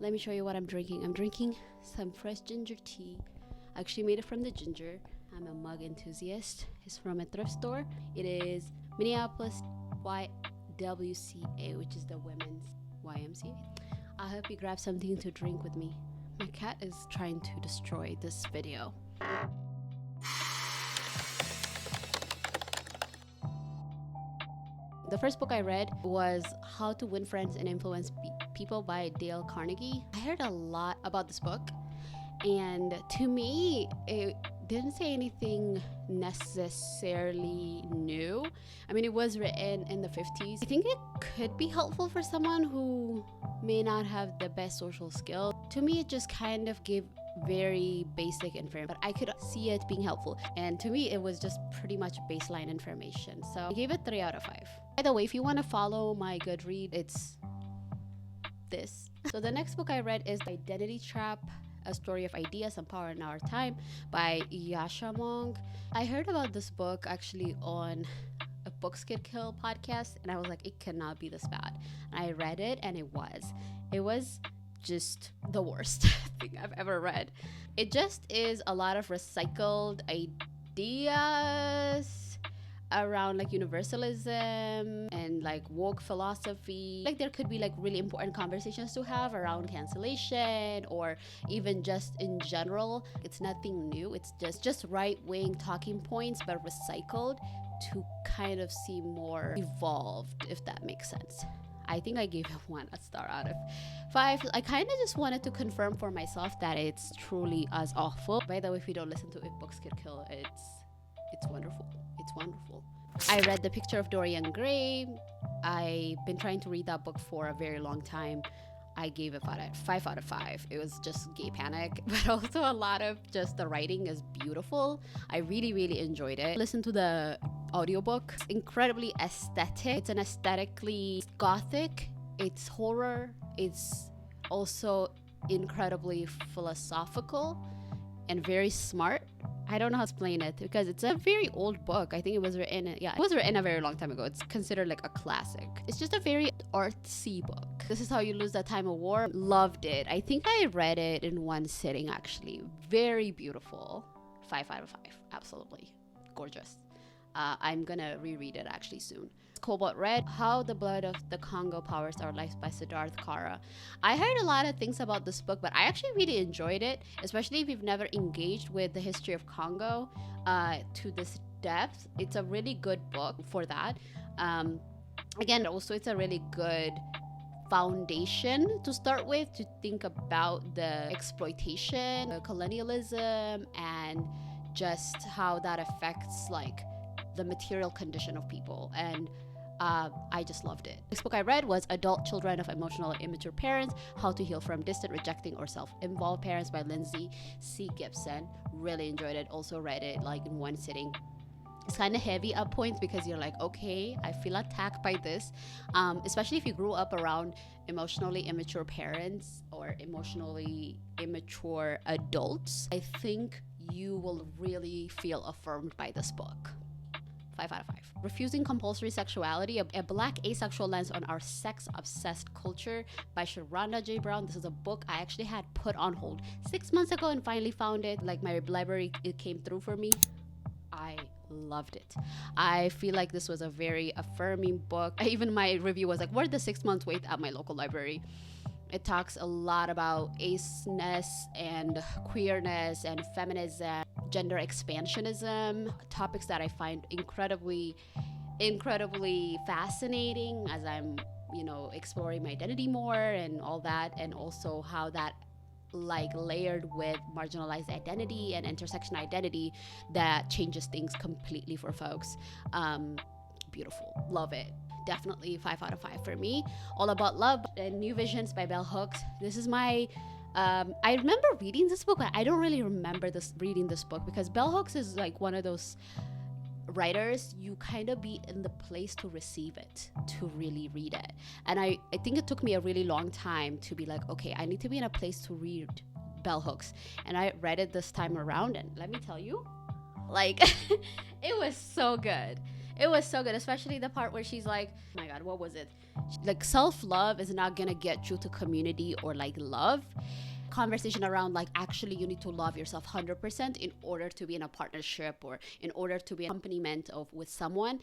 Let me show you what I'm drinking. I'm drinking some fresh ginger tea. I actually made it from the ginger. I'm a mug enthusiast. It's from a thrift store. It is Minneapolis YWCA, which is the women's YMCA. I hope you grab something to drink with me. My cat is trying to destroy this video. The first book I read was How to Win Friends and Influence People by Dale Carnegie. I heard a lot about this book, and to me, it didn't say anything necessarily new. I mean, it was written in the 50s. I think it could be helpful for someone who may not have the best social skills. To me, it just kind of gave very basic information, but I could see it being helpful. And to me, it was just pretty much baseline information. So I gave it 3 out of 5. By the way, if you want to follow my Goodread, it's this. So the next book I read is Identity Trap, A Story of Ideas and Power in Our Time by Yascha Mounk. I heard about this book actually on a Books Could Kill podcast, and I was like, it cannot be this bad. And I read it, and it was just the worst thing I've ever read. It just is a lot of recycled ideas around like universalism and like woke philosophy. Like there could be like really important conversations to have around cancellation or even just in general. It's nothing new. It's just right-wing talking points but recycled to kind of seem more evolved, if that makes sense. I think I gave it 1 star out of 5. I kind of just wanted to confirm for myself that it's truly as awful. By the way, if you don't listen to If Books Could Kill, it's wonderful. It's wonderful. I read The Picture of Dorian Gray. I've been trying to read that book for a very long time. I gave it 5 out of 5. It was just gay panic, but also a lot of just the writing is beautiful. I really, really enjoyed it. Listen to the audiobook. It's incredibly aesthetic. It's an aesthetically gothic. It's horror. It's also incredibly philosophical and very smart. I don't know how to explain it because it's a very old book. I think it was written a very long time ago. It's considered like a classic. It's just a very artsy book. This Is How You Lose That Time of War. Loved it. I think I read it in one sitting actually. Very beautiful. 5 out of 5. Absolutely gorgeous. I'm gonna reread it actually soon. Cobalt Red, How the Blood of the Congo Powers Our Lives by Siddharth Kara. I heard a lot of things about this book, but I actually really enjoyed it, especially if you've never engaged with the history of Congo to this depth. It's a really good book for that. Again, also it's a really good foundation to start with to think about the exploitation, the colonialism, and just how that affects like the material condition of people. And I just loved it. This book I read was Adult Children of Emotionally Immature Parents, How to Heal from Distant, Rejecting, or Self-Involved Parents by Lindsay C. Gibson. Really enjoyed it. Also read it like in one sitting. It's kind of heavy at points because you're like, okay, I feel attacked by this. Especially if you grew up around emotionally immature parents or emotionally immature adults. I think you will really feel affirmed by this book. 5 out of 5. Refusing Compulsory Sexuality, a Black asexual lens on our sex-obsessed culture by Sharonda J. Brown. This is a book I actually had put on hold 6 months ago and finally found it. Like my library, it came through for me. I loved it. I feel like this was a very affirming book. Even my review was like, worth the 6 months wait at my local library. It talks a lot about aceness and queerness and feminism, gender expansionism, topics that I find incredibly fascinating as I'm, exploring my identity more and all that, and also how that like layered with marginalized identity and intersection identity that changes things completely for folks. Beautiful. Love it. Definitely 5 out of 5 for me. All About Love and New Visions by Bell Hooks. This is my I remember reading this book, but I don't really remember reading this book because Bell Hooks is like one of those writers you kind of be in the place to receive it, to really read it. And I think it took me a really long time to be like, okay, I need to be in a place to read Bell Hooks. And I read it this time around, and let me tell you, like it was so good. It was so good, especially the part where she's like, oh my God, what was it? Like, self-love is not gonna get you to community or like love. Conversation around like, actually you need to love yourself 100% in order to be in a partnership or in order to be an accompaniment of with someone.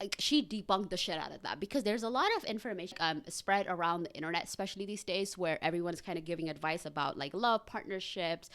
Like, she debunked the shit out of that, because there's a lot of information spread around the internet, especially these days, where everyone's kind of giving advice about like love, partnerships,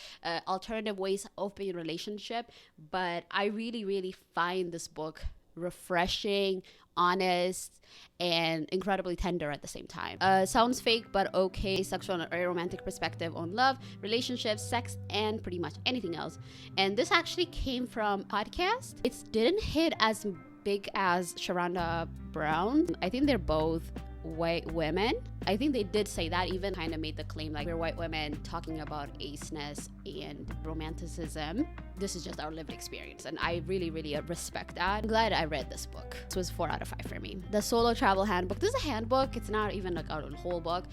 alternative ways of being in a relationship. But I really, really find this book refreshing, honest, and incredibly tender at the same time. Sounds fake, but okay. Sexual and romantic perspective on love, relationships, sex, and pretty much anything else. And this actually came from a podcast. It didn't hit as big as Sharona Brown. I think they're both white women. I think they did say that, even kind of made the claim like, we're white women talking about aceness and romanticism. This is just our lived experience, and I really, really respect that. I'm glad I read this book. This was 4 out of 5 for me. The Solo Travel Handbook. This is a handbook. It's not even like a whole book.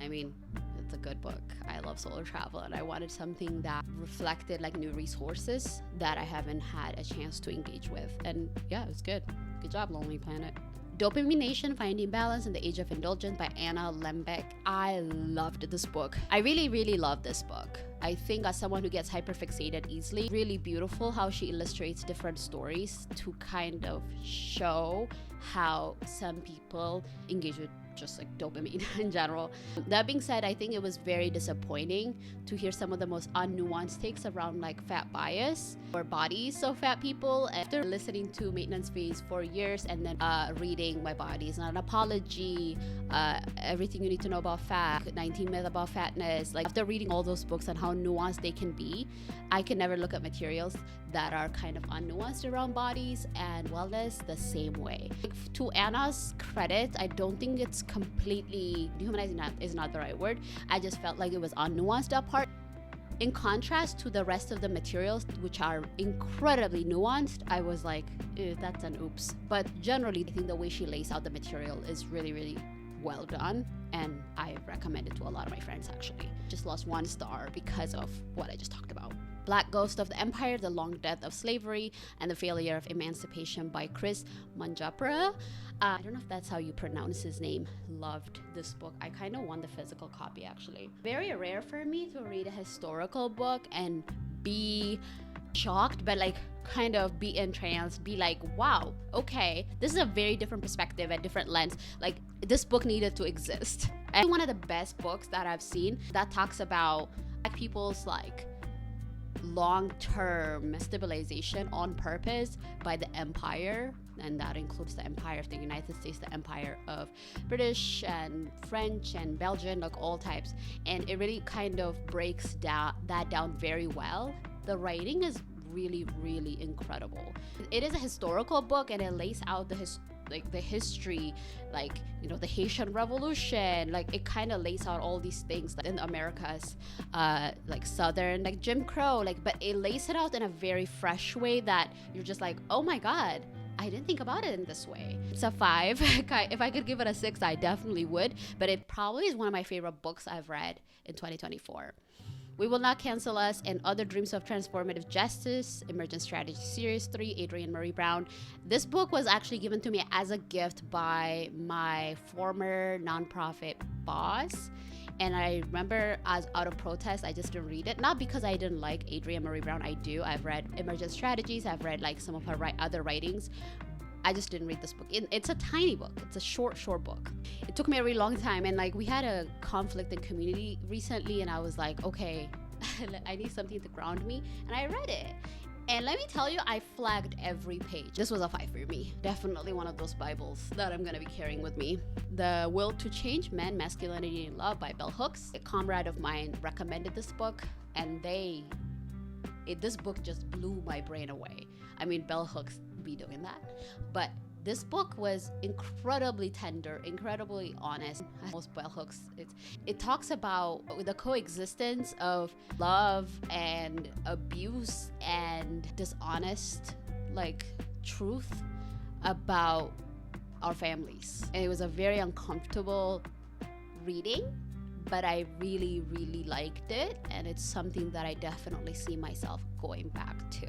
I mean, it's a good book. I love solo travel, and I wanted something that reflected like new resources that I haven't had a chance to engage with. And yeah, it was good. Good job, Lonely Planet. Dopamine Nation, Finding Balance in the Age of Indulgence by Anna Lembke. I loved this book. I really, really love this book. I think as someone who gets hyperfixated easily, really beautiful how she illustrates different stories to kind of show how some people engage with just like dopamine in general. That being said, I think it was very disappointing to hear some of the most unnuanced takes around like fat bias or bodies of fat people. After listening to Maintenance Phase for years and then reading My Body Is Not an Apology, Everything You Need to Know About Fat, 19 Myths About Fatness, like after reading all those books and how nuanced they can be, I can never look at materials that are kind of unnuanced around bodies and wellness the same way. Like, to Anna's credit, I don't think it's completely dehumanizing, is not the right word. I just felt like it was unnuanced, that part. In contrast to the rest of the materials, which are incredibly nuanced, I was like, that's an oops. But generally, I think the way she lays out the material is really, really well done, and I recommend it to a lot of my friends actually. Just lost 1 star because of what I just talked about. Black Ghost of the Empire, The Long Death of Slavery and the Failure of Emancipation by Chris Manjapra. I don't know if that's how you pronounce his name. Loved this book. I kind of want the physical copy actually. Very rare for me to read a historical book and be shocked, but like kind of be entranced, be like, wow, okay, this is a very different perspective, a different lens. Like, this book needed to exist. And one of the best books that I've seen that talks about Black people's like long-term stabilization on purpose by the empire, and that includes the empire of the United States, the empire of British and French and Belgian, like all types. And it really kind of breaks that down very well. The writing is really, really incredible. It is a historical book, and it lays out the history, like, you know, the Haitian Revolution. Like, it kind of lays out all these things in America's like southern, like Jim Crow, like, but it lays it out in a very fresh way that you're just like, oh my God, I didn't think about it in this way. It's a 5. If I could give it a 6, I definitely would, but it probably is one of my favorite books I've read in 2024. We Will Not Cancel Us and Other Dreams of Transformative Justice, Emergent Strategy Series 3, Adrienne Maree Brown. This book was actually given to me as a gift by my former nonprofit boss. And I remember, as out of protest, I just didn't read it. Not because I didn't like Adrienne Maree Brown. I do. I've read Emergent Strategies. I've read like some of her other writings. I just didn't read this book. It's a tiny book. It's a short book. It took me a really long time, and like we had a conflict in community recently, and I was like, okay, I need something to ground me, and I read it. And let me tell you, I flagged every page. This was a 5 for me. Definitely one of those Bibles that I'm gonna be carrying with me. The Will to Change Men, Masculinity and Love by Bell Hooks. A comrade of mine recommended this book, and this book just blew my brain away. I mean, Bell Hooks be doing that, but this book was incredibly tender, incredibly honest. Most Bell Hooks, it talks about the coexistence of love and abuse and dishonest like truth about our families. And it was a very uncomfortable reading, but I really, really liked it, and it's something that I definitely see myself going back to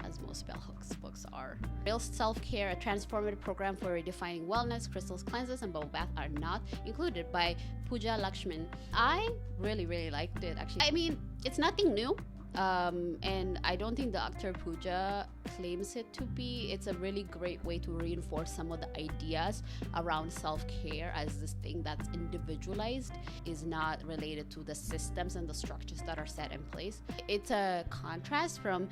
as most bell hooks books are. Real Self-Care, a transformative program for redefining wellness, crystals cleanses, and bubble bath are not included, by Pooja Lakshman. I really liked it, actually. I mean, it's nothing new. And I don't think Dr. Pooja claims it to be. It's a really great way to reinforce some of the ideas around self-care as this thing that's individualized, is not related to the systems and the structures that are set in place. It's a contrast from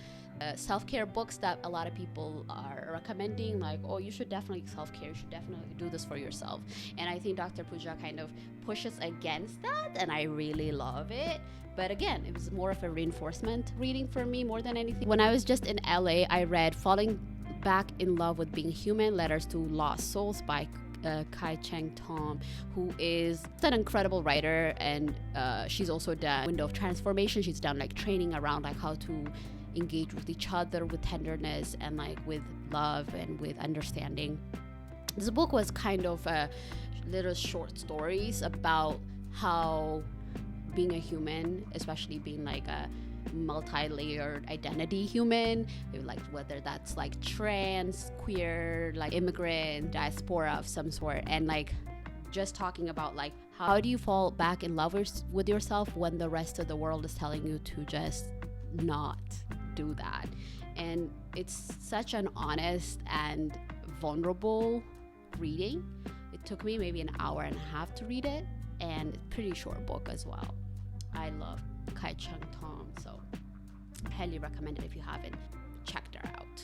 self-care books that a lot of people are recommending, like, oh, you should definitely self-care, you should definitely do this for yourself. And I think Dr. Pooja kind of pushes against that, and I really love it. But again, it was more of a reinforcement reading for me more than anything. When I was just in LA, I read Falling Back in Love with Being Human, Letters to Lost Souls by Kai-Cheng Tom, who is an incredible writer, and she's also done Window of Transformation. She's done like training around like how to engage with each other with tenderness and like with love and with understanding. This book was kind of little short stories about how being a human, especially being like a multi-layered identity human, like whether that's like trans, queer, like immigrant, diaspora of some sort, and like just talking about like how do you fall back in love with yourself when the rest of the world is telling you to just not do that. And it's such an honest and vulnerable reading. It took me maybe an hour and a half to read it, and it's a pretty short book as well. I love Kai-Cheng Tom, so highly recommend it if you haven't checked her out.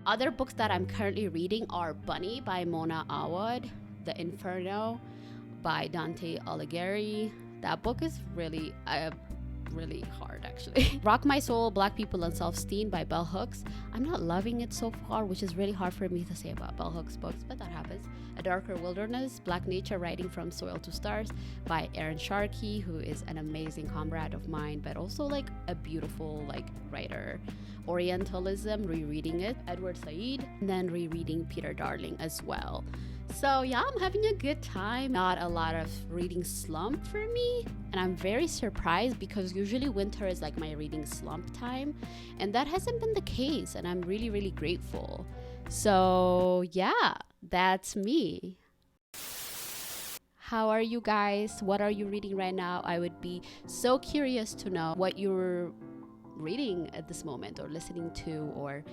Other books that I'm currently reading are Bunny by Mona Awad, The Inferno by Dante Alighieri. That book is really hard, actually. Rock My Soul, Black People and Self-Esteem by Bell Hooks. I'm not loving it so far, which is really hard for me to say about Bell Hooks books, but that happens. A Darker Wilderness, Black Nature, Writing from Soil to Stars by Erin Sharkey, who is an amazing comrade of mine, but also like a beautiful like writer. Orientalism, rereading it, Edward Said, and then rereading Peter Darling as well. So yeah, I'm having a good time. Not a lot of reading slump for me, and I'm very surprised because usually winter is like my reading slump time, and that hasn't been the case, and I'm really grateful. So yeah, that's me. How are you guys? What are you reading right now? I would be so curious to know what you're reading at this moment or listening to, or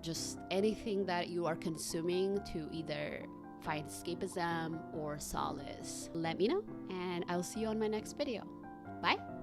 just anything that you are consuming to either find escapism or solace. Let me know, and I'll see you on my next video. Bye.